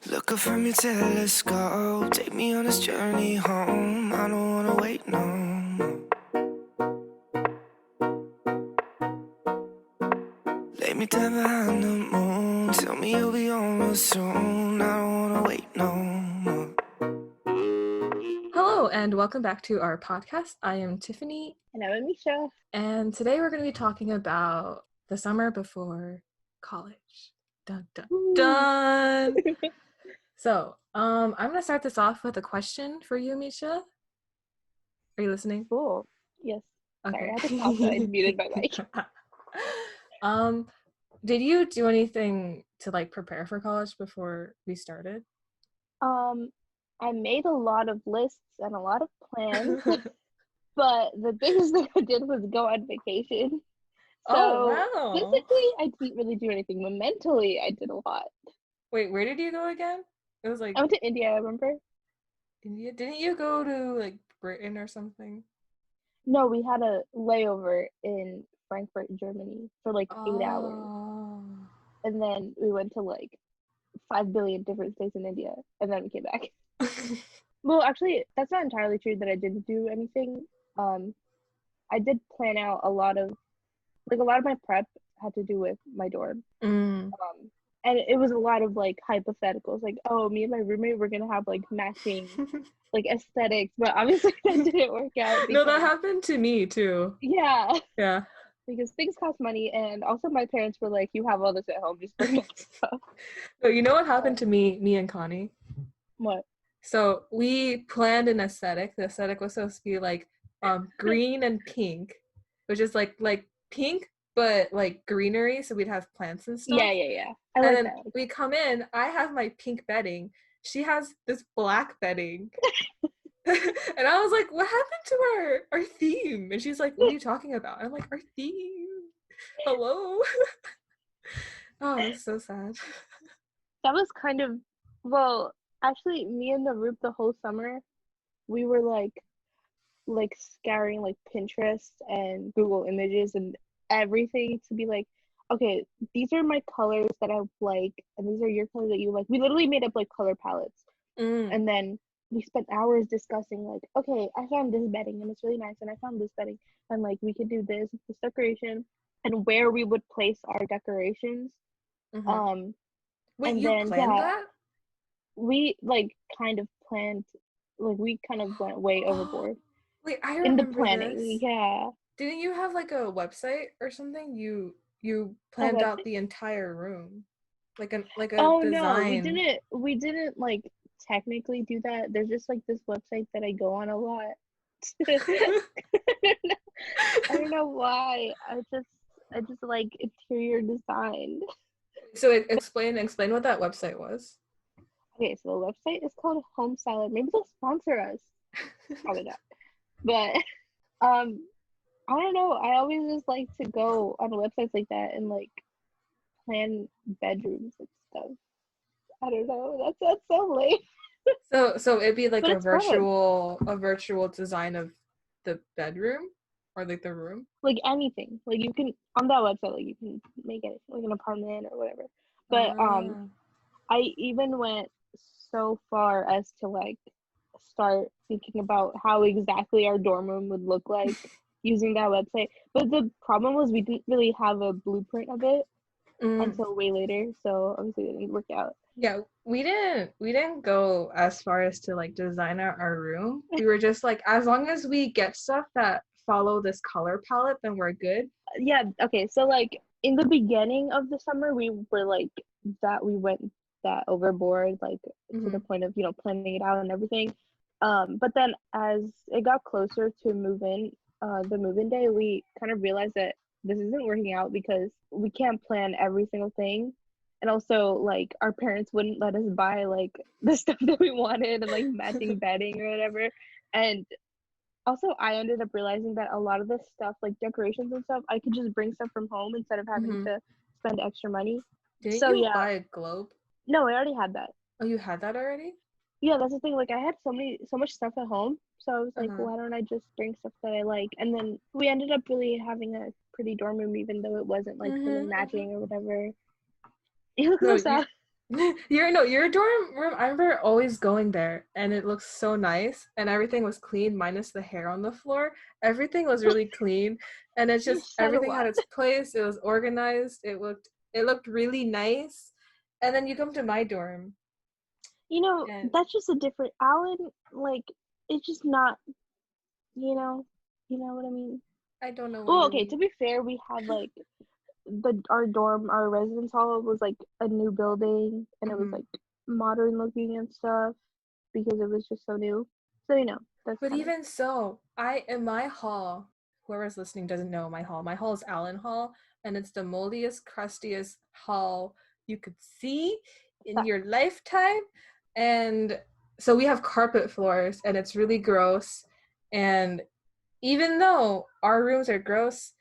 Look up from your telescope, take me on this journey home. I don't wanna wait no more. Lay me down behind the moon, tell me you'll be on real soon. I don't wanna wait no more. Hello and welcome back to our podcast. I am Tiffany. And I'm Misha. And today we're going to be talking about the summer before college. Dun dun dun. So, I'm going to start this off with a question for you, Misha. Are you listening? Cool. Yes. Okay. Sorry, I had to pause that. I muted my mic. Did you do anything to prepare for college before we started? I made a lot of lists and a lot of plans, but the biggest thing I did was go on vacation. So wow. physically, I didn't really do anything, but mentally, I did a lot. Wait, where did you go again? It was I went to India, remember? India? Didn't you go to Britain or something? No, we had a layover in Frankfurt, Germany for 8 hours. And then we went to 5 billion different states in India, and then we came back. Well, actually, that's not entirely true that I didn't do anything. I did plan out a lot of my prep had to do with my dorm. And it was a lot of hypotheticals, oh, me and my roommate were gonna have matching aesthetics, but obviously that didn't work out. No, that happened to me too. Yeah. Yeah. Because things cost money, and also my parents were like, you have all this at home, just bring that stuff. So you know what happened to me and Connie? What? So we planned an aesthetic. The aesthetic was supposed to be green and pink, which is like pink but greenery, so we'd have plants and stuff. Yeah. And then we come in, I have my pink bedding. She has this black bedding. And I was like, what happened to our theme? And she's like, what are you talking about? I'm like, our theme. Hello? Oh, it's so sad. That was kind of, well, actually, me and the group the whole summer, we were scouring Pinterest and Google Images and everything to be okay, these are my colors that I like, and these are your colors that you like. We literally made up color palettes. And then we spent hours discussing okay, I found this bedding and it's really nice, and I found this bedding, and we could do this decoration, and where we would place our decorations. Wait, and you then planned that? We kind of planned, we kind of went way overboard. Wait, I remember in the planning. this. Yeah. Didn't you have a website or something? You planned out the entire room, like a oh design. No, we didn't technically do that. There's just this website that I go on a lot. I don't know why. I just like interior design. So explain what that website was. Okay, so the website is called Home Salad. Maybe they'll sponsor us. Probably not. But I don't know. I always just like to go on websites like that and plan bedrooms and stuff. I don't know. That's so lame. So it'd be a virtual design of the bedroom or the room. Anything. You can on that website. You can make it an apartment or whatever. But I even went so far as to start thinking about how exactly our dorm room would look like using that website. But the problem was we didn't really have a blueprint of it until way later, so obviously it didn't work out. Yeah, we didn't go as far as to design our room. We were just as long as we get stuff that follow this color palette, then we're good. Yeah, okay, so in the beginning of the summer we were that we went that overboard to the point of planning it out and everything, but then as it got closer to the move-in day, we kind of realized that this isn't working out because we can't plan every single thing, and also our parents wouldn't let us buy the stuff that we wanted and matching bedding or whatever. And also I ended up realizing that a lot of this stuff decorations and stuff, I could just bring stuff from home instead of having to spend extra money. Didn't you buy a globe? No, I already had that. Oh, you had that already? Yeah, that's the thing. I had so much stuff at home, so I was why don't I just bring stuff that I like? And then we ended up really having a pretty dorm room, even though it wasn't really matching or whatever. You look so sad. Your dorm room, I remember always going there and it looks so nice and everything was clean minus the hair on the floor. Everything was really clean and it's You just said everything had what? its place. It was organized. It looked really nice. And then you come to my dorm You know, and that's just a different Alan, like, it's just not, you know what I mean? I don't know what Well, you okay, mean. to be fair, we had like our residence hall was like a new building and it was Hmm. like modern looking and stuff because it was just so new. So, that's But kind of even so, I in my hall, whoever's listening doesn't know my hall. My hall is Allen Hall, and it's the moldiest, crustiest hall you could see in that. your lifetime. And so we have carpet floors, and it's really gross. And even though our rooms are gross,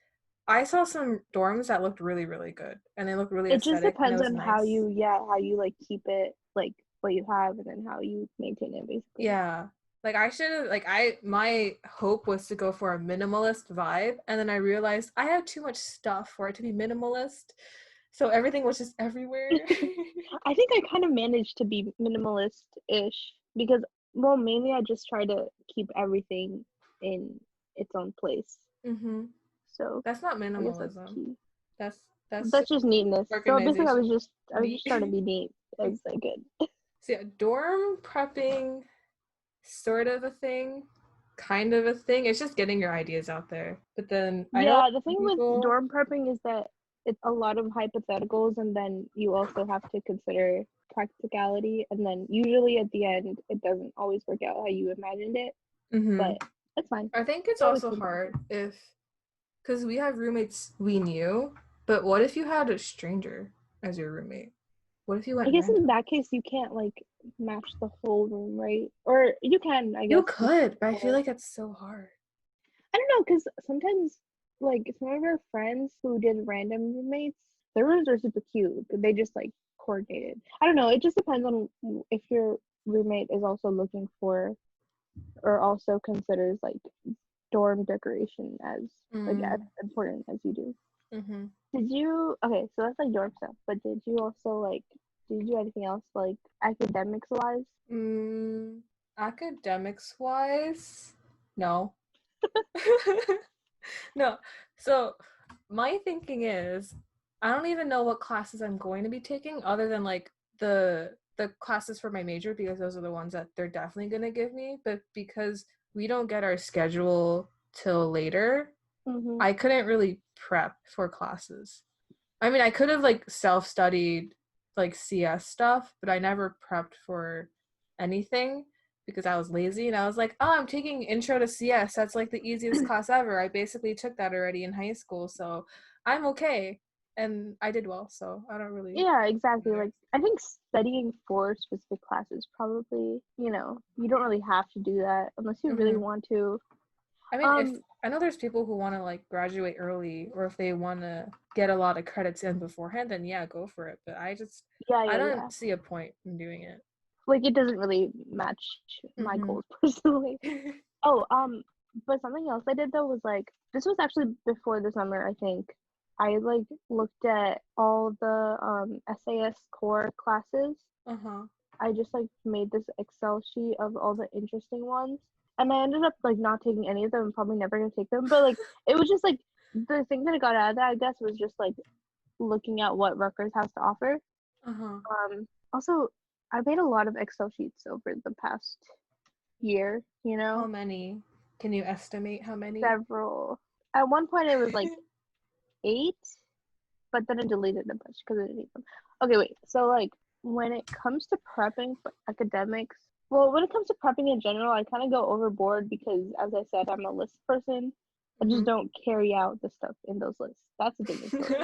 I saw some dorms that looked really, really good, and they looked really It just aesthetic, and it depends was on nice. how you like keep it, like what you have, and then how you maintain it, basically. Yeah. Like I should have my hope was to go for a minimalist vibe and then I realized I have too much stuff for it to be minimalist. So everything was just everywhere. I think I kind of managed to be minimalist-ish because, well, mainly I just try to keep everything in its own place. Mhm. So That's not I guess that's minimalism. key. That's That's just just neatness. So basically, organization. I was Neat. just trying to be neat as I could. So yeah, dorm prepping sort of a thing, kind of a thing. It's just getting your ideas out there. But then I know Yeah, the some thing with people. dorm prepping is that it's a lot of hypotheticals, and then you also have to consider practicality, and then usually at the end, it doesn't always work out how you imagined it, Mhm. but it's fine. I think it's You always also can hard improve. if because we have roommates we knew, but what if you had a stranger as your roommate? What if you I went guess in random? that case, you can't like match the whole room, right? Or you can, I You guess, with could, but I feel people. like that's so hard. I don't know, because sometimes, like, some of our friends who did random roommates, their rooms are super cute. But they just like coordinated. I don't know. It just depends on if your roommate is also looking for or also considers like dorm decoration as like as Mm, important as you do. mm-hmm. Did you? Okay, so that's like dorm stuff. But did you also like? Did you do anything else like academics wise? Mm, academics wise, no. No. So my thinking is I don't even know what classes I'm going to be taking other than like the classes for my major because those are the ones that they're definitely going to give me, but because we don't get our schedule till later, Mm-hmm. I couldn't really prep for classes. I mean, I could have like self-studied like CS stuff, but I never prepped for anything because I was lazy and I was like, "Oh, I'm taking intro to CS. That's like the easiest class ever. I basically took that already in high school, so I'm okay." And I did well, so I don't really Yeah, exactly. matter. Like I think studying for specific classes probably, you don't really have to do that unless you really Hmm. want to. I mean, if Um, I know there's people who want to like graduate early or if they want to get a lot of credits in beforehand, then yeah, go for it. But yeah, I yeah, yeah. don't see a point in doing it. Like it doesn't really match my Mm-hmm. goals personally. Oh, but something else I did though was like this was actually before the summer, I think. I like looked at all the SAS core classes. Uh-huh. I just like made this Excel sheet of all the interesting ones. And I ended up like not taking any of them and probably never gonna take them. But like it was just like the thing that I got out of that I guess was just like looking at what Rutgers has to offer. Uh-huh. Also I made a lot of Excel sheets over the past year, How many? Can you estimate how many? several. At one point it was like 8, but then I deleted a bunch because I didn't need them. Okay, wait. So like when it comes to prepping for academics, well, when it comes to prepping in general, I kind of go overboard because, as I said, I'm a list person. I just Mm-hmm. don't carry out the stuff in those lists. That's a different story.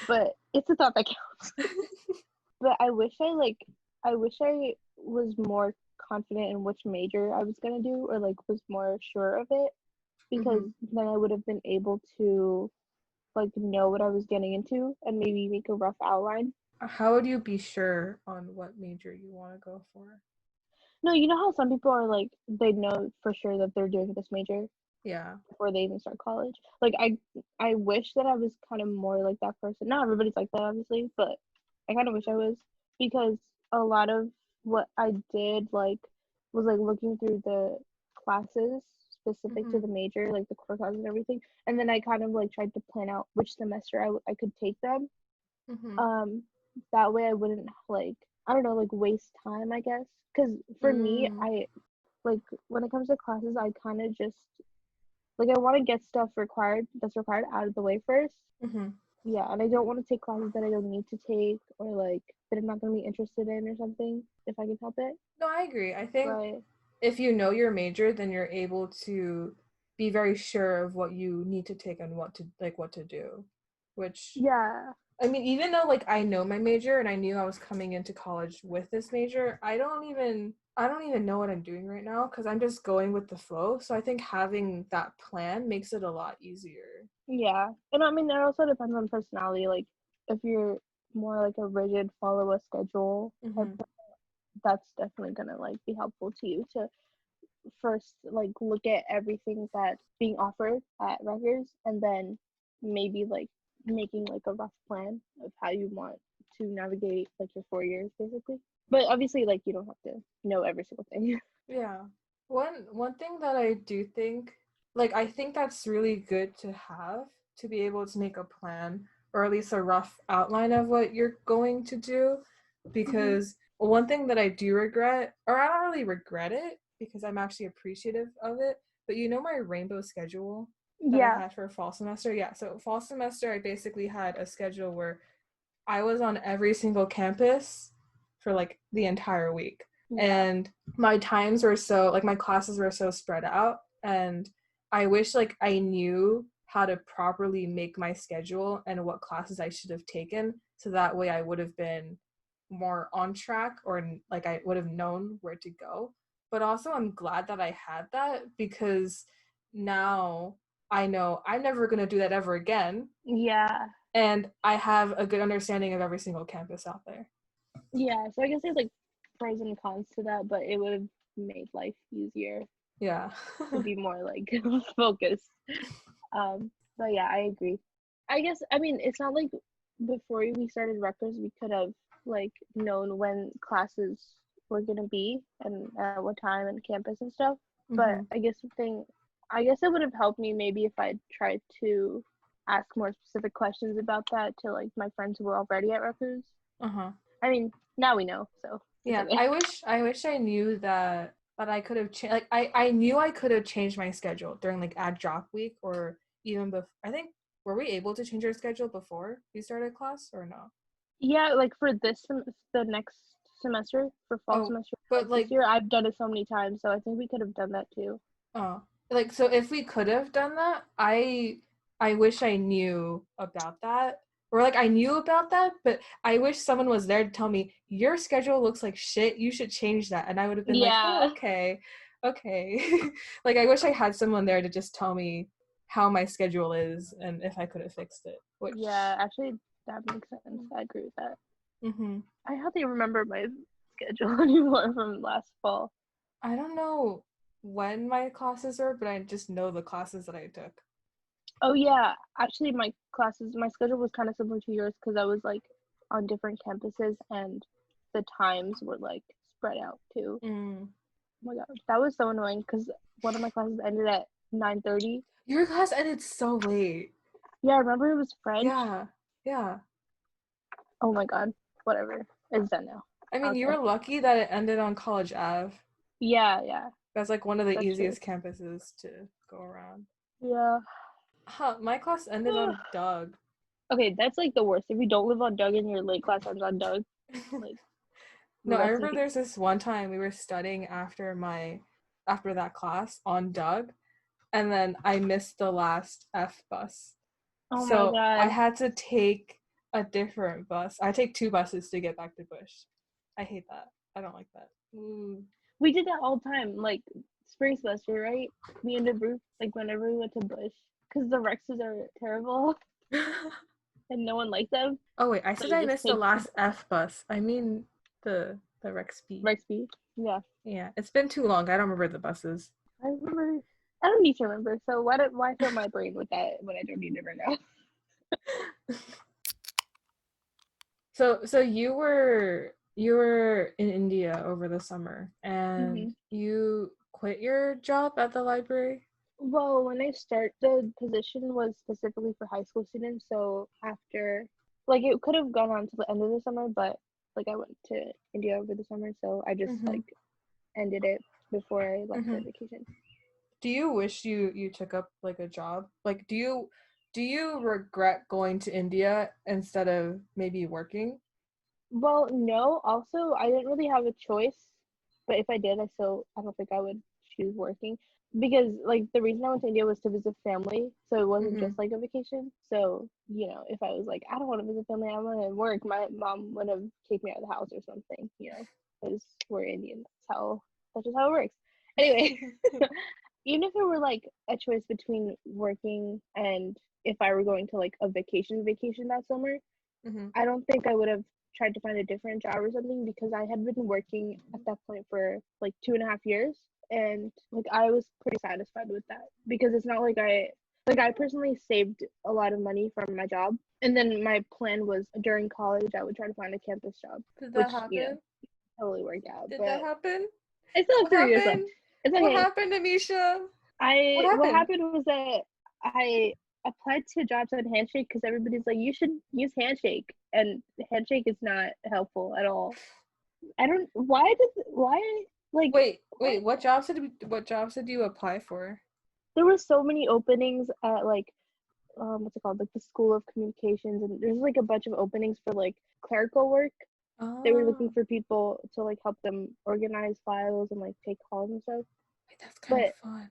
But it's a thought that counts. But I wish I was more confident in which major I was gonna do, or like was more sure of it, because Mm-hmm. then I would have been able to like know what I was getting into and maybe make a rough outline. How would you be sure on what major you want to go for? No, you know how some people are like they know for sure that they're doing this major Yeah. before they even start college. Like I wish that I was kind of more like that person. Not everybody's like that obviously, but I kind of wish I was. because a lot of what I did was looking through the classes specific to Mm-hmm. the major, like the core classes and everything, and then I kind of tried to plan out which semester I could take them. Mm-hmm. Um, that way I wouldn't I don't know, waste time, I guess. Because for me, Mm. I when it comes to classes, I kind of just I want to get stuff that's required out of the way first. Mm-hmm. Yeah, and I don't want to take classes that I don't need to take or that I'm not going to be interested in or something if I can help it. No, I agree. I think But if you know your major, then you're able to be very sure of what you need to take and what to do. Which, yeah, I mean, even though I know my major and I knew I was coming into college with this major, I don't even know what I'm doing right now because I'm just going with the flow. So I think having that plan makes it a lot easier. yeah. And I mean, it also depends on personality. If you're more a rigid follow a schedule type, Mm-hmm. that's definitely gonna be helpful to you to first look at everything that's being offered at Rutgers and then maybe making a rough plan of how you want to navigate your 4 years basically. But obviously you don't have to know every single thing. Yeah. One thing that I do think I think that's really good to have to be able to make a plan or at least a rough outline of what you're going to do Hmm. because one thing that I do regret or I don't really regret it because I'm actually appreciative of it, but you know my rainbow schedule that I Yeah. had for fall semester? Yeah, so fall semester I basically had a schedule where I was on every single campus for the entire week. Yeah. And my times were so my classes were so spread out and I wish I knew how to properly make my schedule and what classes I should have taken so that way I would have been more on track or I would have known where to go. But also I'm glad that I had that because now I know I'm never going to do that ever again Yeah. and I have a good understanding of every single campus out there. Yeah. So I guess there's pros and cons to that, but it would have made life easier Yeah. to be more focused. But yeah, I agree. I guess I mean it's not before we started Rutgers we could have known when classes were gonna be and at what time and campus and stuff. But Mm-hmm. I guess it would have helped me maybe if I tried to ask more specific questions about that to my friends who were already at Rutgers. Uh-huh. I mean, now we know, so it's Yeah, okay. I wish I knew that I could have changed I knew I could have changed my schedule during ad drop week or even before. I think were we able to change our schedule before we started class or no? Yeah, for the next semester for fall Oh, semester but this year, I've done it so many times, so I think we could have done that too. oh, so if we could have done that, I wish I knew about that. Or I knew about that, but I wish someone was there to tell me your schedule looks like shit. You should change that. And I would have been like, "Oh, Yeah, okay. Okay." I wish I had someone there to just tell me how my schedule is and if I could have fixed it. Which yeah, actually, that makes sense. I agree with that. mhm. I hardly remember my schedule anymore from last fall. I don't know when my classes are, but I just know the classes that I took. Oh yeah, actually, my schedule was kind of similar to yours because I was on different campuses and the times were spread out too. Mm. Oh my god, that was so annoying because one of my classes ended at 9:30. Your class ended so late. Yeah, I remember it was French. Yeah, yeah. Oh my god, whatever. It's done now. I mean, you Okay. were lucky that it ended on College Ave. Yeah, yeah, That's one of the that's true. easiest campuses to go around. Yeah. Huh, my class ended on Doug. Okay, that's the worst. If you don't live on Doug and your late class ends on Doug, like No, I rest in remember peace. there's this one time we were studying after that class on Doug, and then I missed the last F bus. Oh my So I god. had to take a different bus. I take two buses to get back to Bush. I hate that. I don't like that. Ooh. We did that all the time, spring semester, right? Me and the group, whenever we went to Bush, because the Rexes are terrible and no one liked them. Oh wait, I So said you I just missed the take last F bus. I mean the Rex B. Rexby. Yeah. Yeah, it's been too long. I don't remember the buses. I remember. I don't need to remember. So why fill my brain with that when I don't need it right now? So you were you were in India over the summer and Hmm. you quit your job at the library? Well, when I start, the position was specifically for high school students. So after, like, it could have gone on to the end of the summer, but like I went to India over the summer, so I just Mm-hmm. like ended it before I left for Mm-hmm. vacation. Do you wish you took up like a job? Like do you regret going to India instead of maybe working? Well, no, also I didn't really have a choice, but if I did, I don't think I would choose working because like the reason I went to India was to visit family, so it wasn't Mm-hmm. just like a vacation. So, if I was like, I don't want to visit family, I want to work, my mom would have kicked me out of the house or something, because we're Indian. That's just how it works. Anyway, even if it were like a choice between working and if I were going to like a vacation that summer, Mm-hmm. I don't think I would have tried to find a different job or something because I had been working at that point for like 2.5 years, and like I was pretty satisfied with that because it's not like I personally saved a lot of money from my job, and then my plan was during college I would try to find a campus job, Did that which happen? totally worked out. Did that But happen? I still have What 3 years left. happened? It's What okay. happened, Amisha? What What happened? happened was that I applied to jobs on Handshake because everybody's like, you should use Handshake, and Handshake is not helpful at all. I don't. Why like Wait, what jobs did you apply for? there were so many openings at like what's it called, like the School of Communications, and there's like a bunch of openings for like clerical work. They were looking Oh, for people to like help them organize files and like take calls and stuff. wait, that's kind of But fun.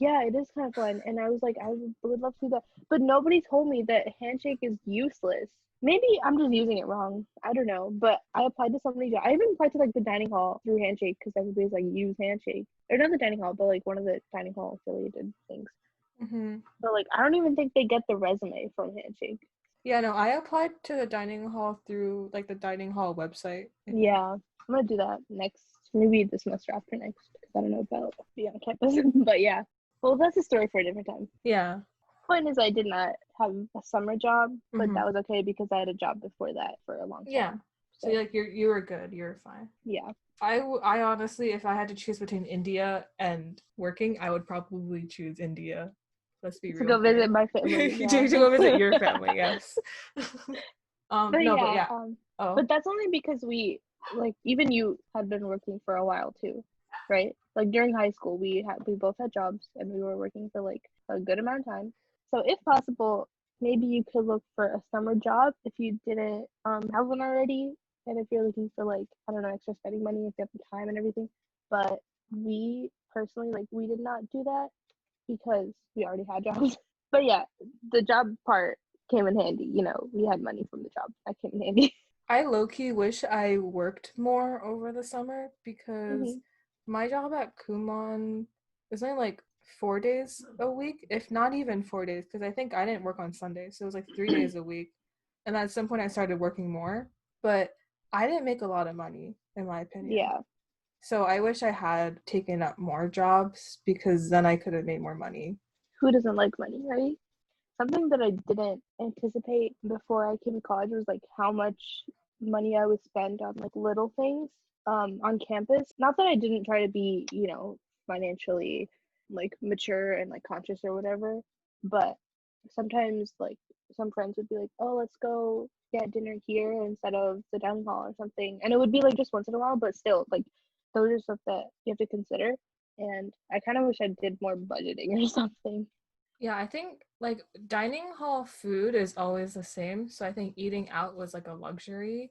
yeah, it is kind of fun, and I was like, I would love to do that, but nobody told me that Handshake is useless. Maybe I'm just using it wrong. I don't know, but I applied to so many jobs. I even applied to like the dining hall through Handshake because everybody's like use Handshake, or not the dining hall, but like one of the dining hall affiliated things. Mm-hmm. So like, I don't even think they get the resume from Handshake. Yeah, no, I applied to the dining hall through like the dining hall website, I think. Yeah, I'm gonna do that next, maybe this semester after next, because I don't know about being on campus. But yeah, well, that's a story for a different time. Yeah. Point is, I did not have a summer job, but Mm-hmm. that was okay because I had a job before that for a long Yeah. time. So So like you were good. You were fine. yeah, I honestly, if I had to choose between India and working, I would probably choose India. Let's be to real go visit here. my family. Yeah, To go visit your family, yes. but No, but yeah, yeah. Oh, but that's only because like even you had been working for a while too, right? Like during high school, we both had jobs and we were working for like a good amount of time. So if possible, maybe you could look for a summer job if you didn't have one already, and if you're looking for like, I don't know, extra spending money if you have the time and everything. But we personally, like, we did not do that because we already had jobs. But yeah, the job part came in handy. We had money from the job. That came in handy. I low-key wish I worked more over the summer because Hmm. my job at Kumon is only like 4 days a week, if not even 4 days, because I think I didn't work on Sundays, so it was like 3 days a week. And at some point I started working more, but I didn't make a lot of money, in my opinion. Yeah, So I wish I had taken up more jobs because then I could have made more money. who doesn't like money, right? Something that I didn't anticipate before I came to college was like how much money I would spend on like little things on campus. Not that I didn't try to be, financially like mature and like conscious or whatever, but sometimes like some friends would be like, "Oh, let's go get dinner here instead of the dining hall or something." And it would be like just once in a while, but still like those are stuff that you have to consider. And I kind of wish I did more budgeting or something. Yeah, I think like dining hall food is always the same. So I think eating out was like a luxury,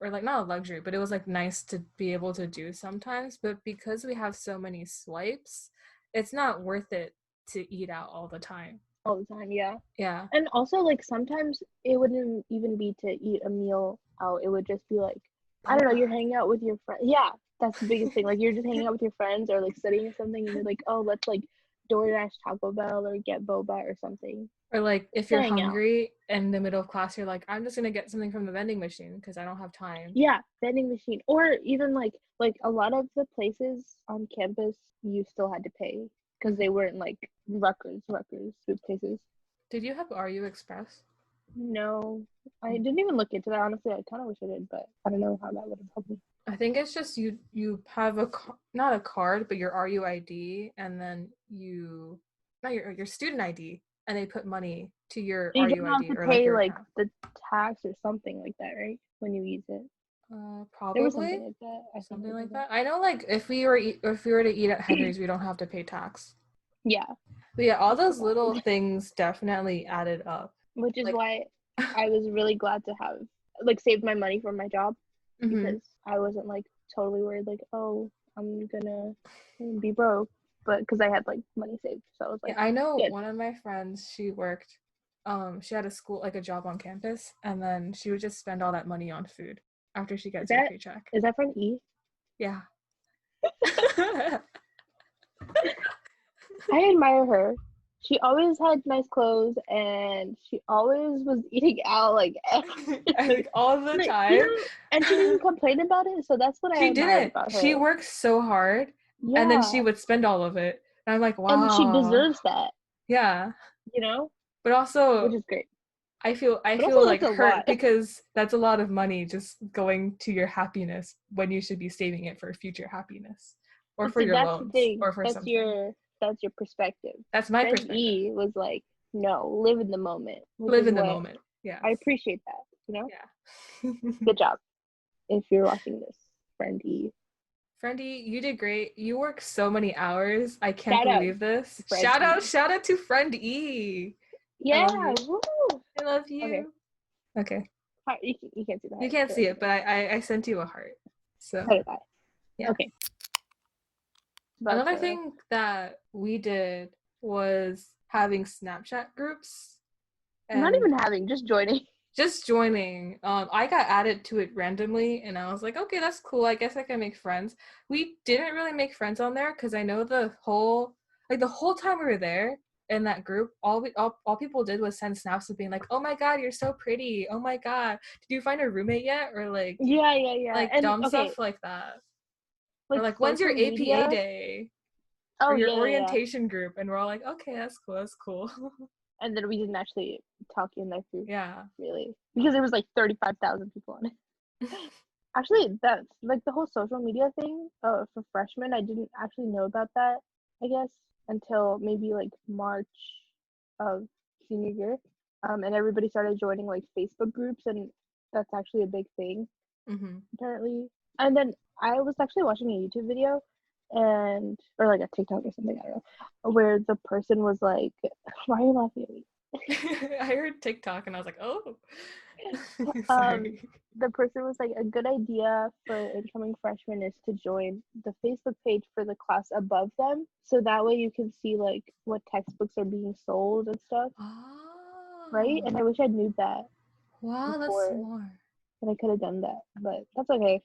or like not a luxury, but it was like nice to be able to do sometimes. But because we have so many swipes, it's not worth it to eat out all the time. All the time, yeah. Yeah. And also, like, sometimes it wouldn't even be to eat a meal out. It would just be like, I don't know, Boba. you're hanging out with your friend. Yeah, that's the biggest thing. Like, you're just hanging out with your friends or like studying or something, and you're like, oh, let's like DoorDash Taco Bell or get boba or something. Or like if To you're hang out. hungry in the middle of class, you're like, I'm just gonna get something from the vending machine because I don't have time. Yeah, vending machine. Or even like a lot of the places on campus, you still had to pay because Mhm. they weren't like Rutgers food places. Did you have RU Express? No, I didn't even look into that. Honestly, I kind of wish I did, but I don't know how that would have helped me. I think it's just you have not a card, but your RUID, and then not your student ID, and they put money to your So you don't have RUID to or like pay your like account. the tax or something like that, right? When you use it, there was something Probably like that. I think something I like did that. I know, like if we were to eat at Henry's, we don't have to pay tax. Yeah, But yeah, all that's so those little bad. things definitely added up. Which is Like, why I was really glad to have like saved my money for my job mhm. because I wasn't like totally worried like, oh, I'm gonna be broke, but because I had like money saved, so I was Yeah, like, I know good. one of my friends, she had a school, like a job on campus, and then she would just spend all that money on food after she Is gets her that paycheck. is that from E? Yeah. I admire her. She always had nice clothes and she always was eating out like Like all the like time. and she didn't complain about it, so that's what I She admired didn't. about She her. worked so hard, and then she Yeah, would spend all of it. And I'm like, and she wow. deserves that, Yeah. you know, But which also is great. I But also, feel that's like a lot. hurt because that's a lot of money just going to your happiness when you should be saving it for future happiness or But for see, your that's the loans thing. or for something. That's your perspective. That's my Friend perspective. E was like, no, live in the moment, which Live is in the what moment. Yes. I appreciate that. You know, Yeah. good job if you're watching this, friend E. Friendy, you did great. You work so many hours. I can't Shout out, believe this. friend E. Shout out to friend E. I love Yeah, you. woo. I love Okay, you. Okay. you can't see the You heart, can't but see that's it, okay. but I sent you a heart. So So did I. yeah. Okay, about Another the thing that we did was having Snapchat groups not and even having, just joining. just joining. I got added to it randomly and I was like, okay, that's cool. I guess I can make friends. We didn't really make friends on there because I know the whole time we were there in that group, all people did was send snaps of being like, oh my god, you're so pretty. Oh my god, did you find a roommate yet? Or Yeah. like And dumb okay, stuff like that. Or like like, when's your social APA media. day? Or Oh your yeah. orientation group? And we're all like, okay, that's cool. And then we didn't actually talk in that group, Yeah. really, because there was like 35,000 people on it. Actually, that's like the whole social media thing. For freshmen, I didn't actually know about that. I guess until maybe like March of senior year, and everybody started joining like Facebook groups, and that's actually a big thing Mm-hmm. apparently. And then I was actually watching a YouTube video, and or like a TikTok or something, I don't know, where the person was like, "Why are you laughing at me?" I heard TikTok and I was like, oh, um sorry. the person was like, a good idea for incoming freshmen is to join the Facebook page for the class above them, so that way you can see like what textbooks are being sold and stuff, right? Oh, And I wish I knew that wow, that's before, smart. and I could have done that, but that's okay.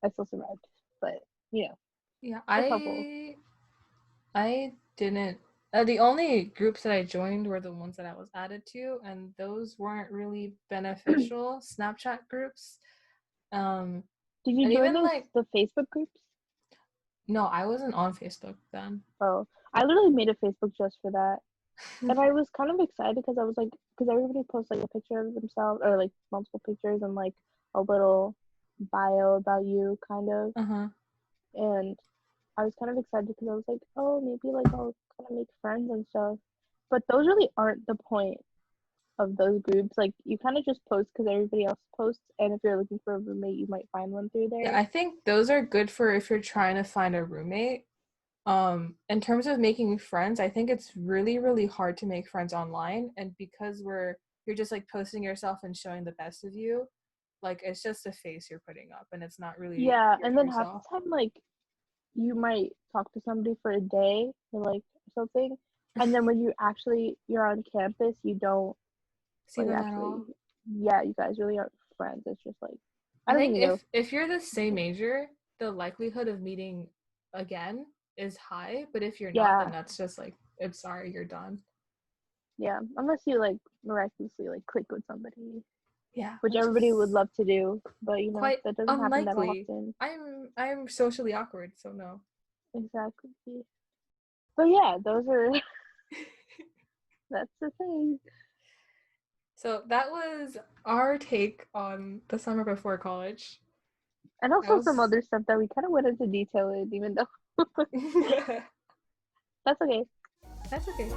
I still survived, but you know, Yeah, that's helpful. I didn't. The only groups that I joined were the ones that I was added to, and those weren't really beneficial Snapchat groups. Um, Did you and join even those like, the Facebook groups? no, I wasn't on Facebook then. Oh, I literally made a Facebook just for that. And I was kind of excited because I was like, because everybody posts like a picture of themselves or like multiple pictures and like a little bio about you, kind of. Uh-huh. And I was kind of excited because I was like, oh, maybe like I'll kind of make friends and stuff. But those really aren't the point of those groups. Like, you kind of just post because everybody else posts. And if you're looking for a roommate, you might find one through Yeah, there. I think those are good for if you're trying to find a roommate. In terms of making friends, I think it's really hard to make friends online, and because you're just like posting yourself and showing the best of you, like it's just a face you're putting up and it's not really Yeah. your And then true half the self. time, like, you might talk to somebody for a day or like something, and then when you're on campus, you don't See like them at actually, all. yeah, you guys really aren't friends. It's just like, I I don't think even know. if you're the same major, the likelihood of meeting again is high, but if you're not, then Yeah, that's just like, I'm sorry, you're done. yeah, unless you like miraculously like click with somebody, Yeah, which which everybody would is love to do, but quite that doesn't happen that unlikely. often. I'm socially awkward, so no. Exactly. But yeah, those are that's the thing. So that was our take on the summer before college. And That also some was other stuff that we kind of went into detail in, even though that's okay. that's okay.